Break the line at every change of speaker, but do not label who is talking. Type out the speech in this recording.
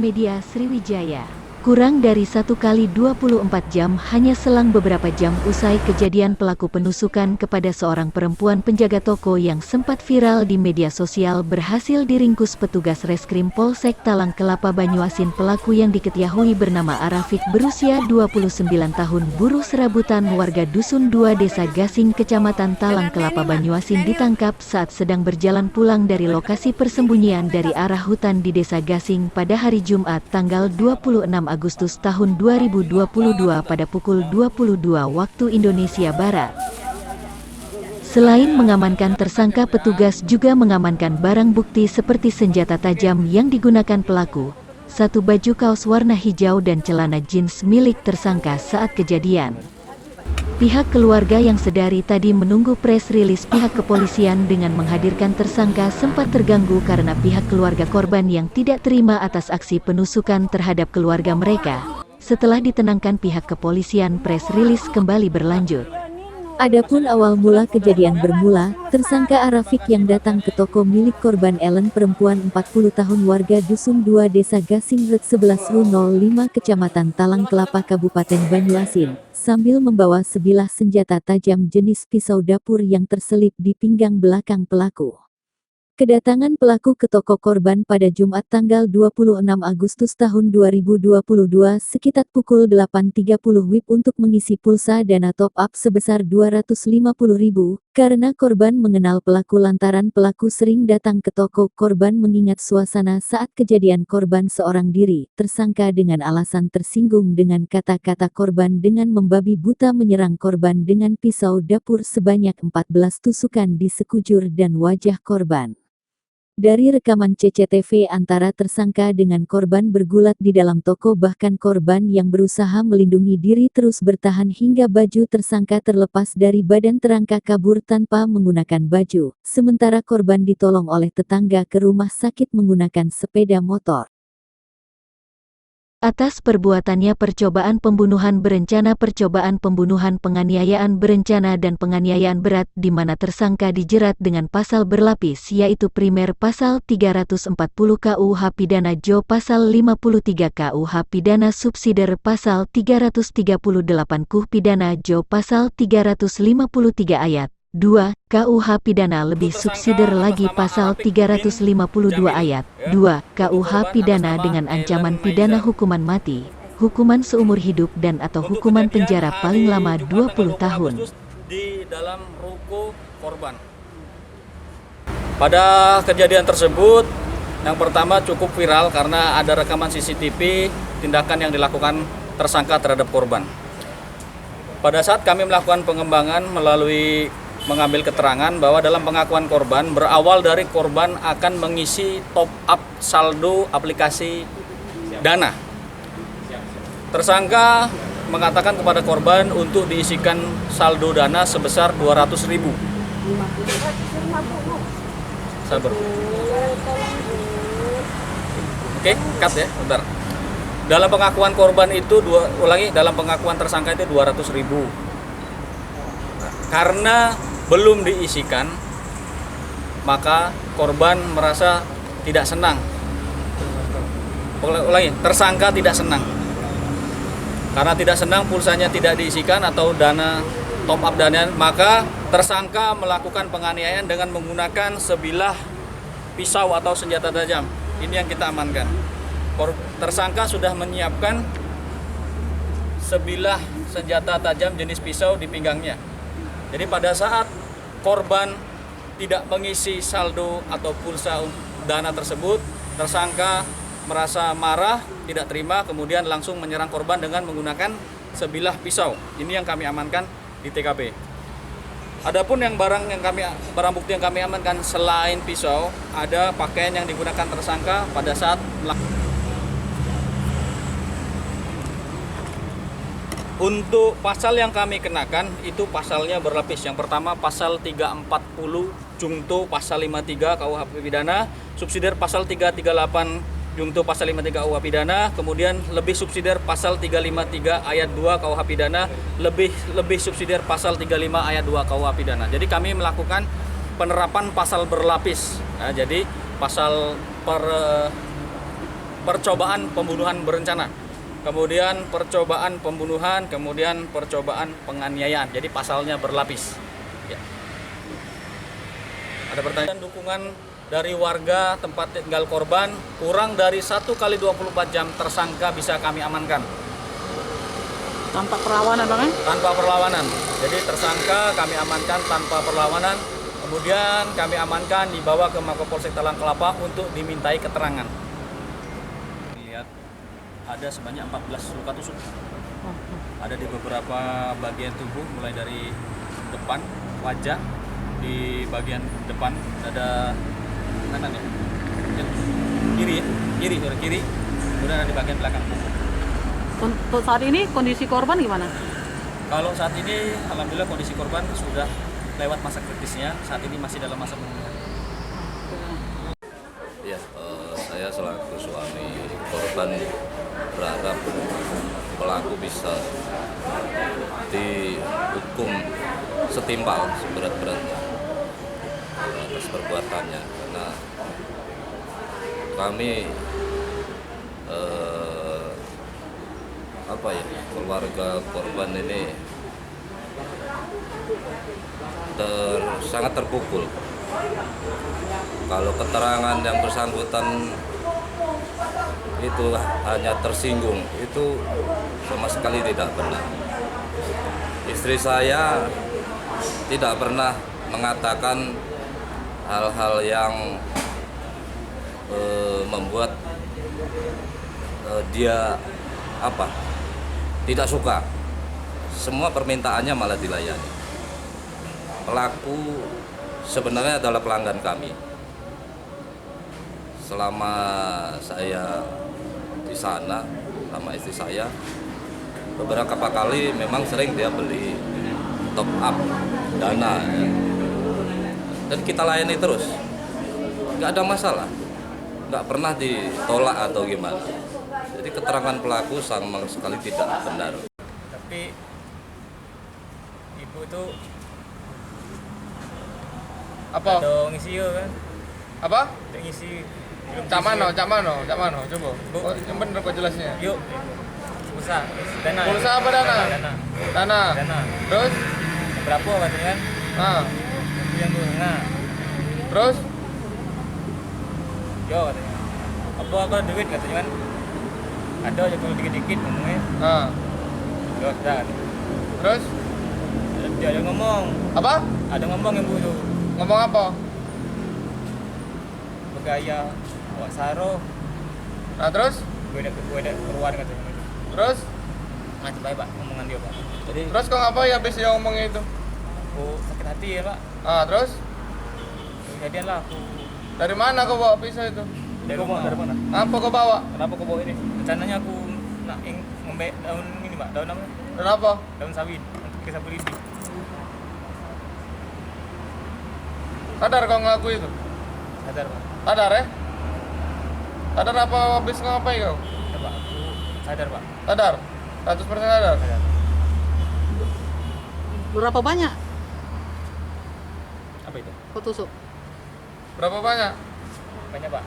Media Sriwijaya. Kurang dari 1 kali 24 jam hanya selang beberapa jam usai kejadian pelaku penusukan kepada seorang perempuan penjaga toko yang sempat viral di media sosial berhasil diringkus petugas Reskrim Polsek Talang Kelapa Banyuasin. Pelaku yang diketahui bernama Arafik berusia 29 tahun, buruh serabutan warga Dusun 2 Desa Gasing Kecamatan Talang Kelapa Banyuasin ditangkap saat sedang berjalan pulang dari lokasi persembunyian dari arah hutan di Desa Gasing pada hari Jumat tanggal 26 Agustus tahun 2022 pada pukul 22 waktu Indonesia Barat. Selain mengamankan tersangka, petugas juga mengamankan barang bukti seperti senjata tajam yang digunakan pelaku, satu baju kaos warna hijau dan celana jeans milik tersangka saat kejadian. Pihak keluarga yang sedari tadi menunggu press rilis pihak kepolisian dengan menghadirkan tersangka sempat terganggu karena pihak keluarga korban yang tidak terima atas aksi penusukan terhadap keluarga mereka. Setelah ditenangkan pihak kepolisian, press rilis kembali berlanjut. Adapun awal mula kejadian bermula, tersangka Arafik yang datang ke toko milik korban Ellen, perempuan 40 tahun warga Dusun 2 Desa Gasing Ret 11 05 Kecamatan Talang Kelapa Kabupaten Banyuasin, sambil membawa sebilah senjata tajam jenis pisau dapur yang terselip di pinggang belakang pelaku. Kedatangan pelaku ke toko korban pada Jumat tanggal 26 Agustus tahun 2022 sekitar pukul 8.30 WIB untuk mengisi pulsa dana top up sebesar 250.000, karena korban mengenal pelaku lantaran pelaku sering datang ke toko korban mengingat suasana saat kejadian korban seorang diri. Tersangka dengan alasan tersinggung dengan kata-kata korban dengan membabi buta menyerang korban dengan pisau dapur sebanyak 14 tusukan di sekujur dan wajah korban. Dari rekaman CCTV antara tersangka dengan korban bergulat di dalam toko, bahkan korban yang berusaha melindungi diri terus bertahan hingga baju tersangka terlepas dari badan terangkat kabur tanpa menggunakan baju, sementara korban ditolong oleh tetangga ke rumah sakit menggunakan sepeda motor. Atas perbuatannya percobaan pembunuhan berencana, percobaan pembunuhan, penganiayaan berencana dan penganiayaan berat, di mana tersangka dijerat dengan pasal berlapis, yaitu primer pasal 340 KUH Pidana Jo, pasal 53 KUH Pidana subsidiar pasal 338 KUH Pidana Jo, pasal 353 ayat 2 KUH Pidana lebih subsidiar lagi pasal 352 ayat 2 KUH Pidana dengan ancaman pidana hukuman mati, hukuman seumur hidup dan atau hukuman penjara paling lama 20 tahun.
Di dalam ruko korban. Pada kejadian tersebut, yang pertama cukup viral karena ada rekaman CCTV tindakan yang dilakukan tersangka terhadap korban. Pada saat kami melakukan pengembangan melalui mengambil keterangan bahwa dalam pengakuan korban berawal dari korban akan mengisi top up saldo aplikasi Dana. Tersangka mengatakan kepada korban untuk diisikan saldo Dana sebesar 200.000. Sabar. Oke, cut ya, bentar. Dalam pengakuan korban itu dalam pengakuan tersangka itu 200.000. Karena belum diisikan, maka korban merasa tidak senang. Tersangka tidak senang. Karena tidak senang pulsanya tidak diisikan atau dana top up dana, maka tersangka melakukan penganiayaan dengan menggunakan sebilah pisau atau senjata tajam. Ini yang kita amankan. Tersangka sudah menyiapkan sebilah senjata tajam jenis pisau di pinggangnya. Jadi pada saat korban tidak mengisi saldo atau pulsa Dana tersebut, tersangka merasa marah, tidak terima, kemudian langsung menyerang korban dengan menggunakan sebilah pisau. Ini yang kami amankan di TKP. Adapun yang barang bukti yang kami amankan selain pisau, ada pakaian yang digunakan tersangka pada saat melakukan. Untuk pasal yang kami kenakan itu pasalnya berlapis. Yang pertama pasal 340 Jungto pasal 53 KUH Pidana, subsidiar pasal 338 Jungto pasal 53 KUH Pidana, kemudian lebih subsidiar pasal 353 ayat 2 KUH Pidana, lebih subsidiar pasal 35 ayat 2 KUH Pidana. Jadi kami melakukan penerapan pasal berlapis. Nah, jadi pasal percobaan pembunuhan berencana, kemudian percobaan pembunuhan, kemudian percobaan penganiayaan. Jadi pasalnya berlapis. Ya. Ada pertanyaan dukungan dari warga tempat tinggal korban, kurang dari 1 kali 24 jam tersangka bisa kami amankan.
Tanpa perlawanan Bang?
Tanpa perlawanan. Jadi tersangka kami amankan tanpa perlawanan. Kemudian kami amankan dibawa ke Mapolsek Talang Kelapa untuk dimintai keterangan. Lihat ada sebanyak 14 luka tusuk. Ada di beberapa bagian tubuh mulai dari depan wajah, di bagian depan ada kanan ya. Kiri. Kemudian ada di bagian belakang.
Untuk saat ini kondisi korban gimana?
Kalau saat ini alhamdulillah kondisi korban sudah lewat masa kritisnya, saat ini masih dalam masa pemulihan.
Ya, saya selaku suami korban berharap pelaku bisa dihukum setimpal seberat-beratnya atas perbuatannya, karena kami keluarga korban ini sangat terpukul. Kalau keterangan yang bersangkutan itu hanya tersinggung, itu sama sekali tidak benar. Istri saya tidak pernah mengatakan hal-hal yang membuat dia tidak suka. Semua permintaannya malah dilayani. Pelaku sebenarnya adalah pelanggan kami. Selama saya di sana sama istri saya, beberapa kali memang sering dia beli top up dana, ya. Dan kita layani terus, nggak ada masalah, nggak pernah ditolak atau gimana. Jadi keterangan pelaku sama sekali tidak benar.
Tapi ibu itu
Apa?
ada ngisi kan?
Apa?
Ada ngisi.
Cak mano, coba.
Bu.
Oh, yang bener kok jelasnya.
Yuk. Pulsa. Dana.
Pulsa apa dana?
Dana.
Dana. Terus?
Berapa katanya kan?
Ah,
Itu yang 2,5.
terus?
Yo katanya. Apa duit katanya kan? Ada aja kalau dikit-dikit ngomongnya.
Ah,
Yo, dan.
terus?
Dia ada ngomong.
Apa?
Ada ngomong ibu itu.
Ngomong apa?
Bergaya. Awak saro.
Nah, terus?
Gue ada keluar katanya.
Terus?
Macam baik pak omongan dia pak. Jadi
Terus kau ngapain habis dia ngomongnya itu?
aku sakit hati ya pak.
Ah, terus?
Kejadian lah aku
Dari mana kau bawa pisau itu?
dari rumah. Dari mana?
Apa kau bawa?
Kenapa kau bawa ini? Rencananya aku nak ngembek daun ini pak, daun apa?
Dan apa?
Daun sawit untuk ke sapu lidi.
Sadar kau ngelaku itu?
Sadar pak.
Sadar ya? Sadar apa habis ngapain kau?
Ya, pak aku sadar pak.
Sadar? 100% sadar?
Sadar.
Berapa banyak
Apa itu?
kau tusuk?
Berapa banyak?
Banyak pak.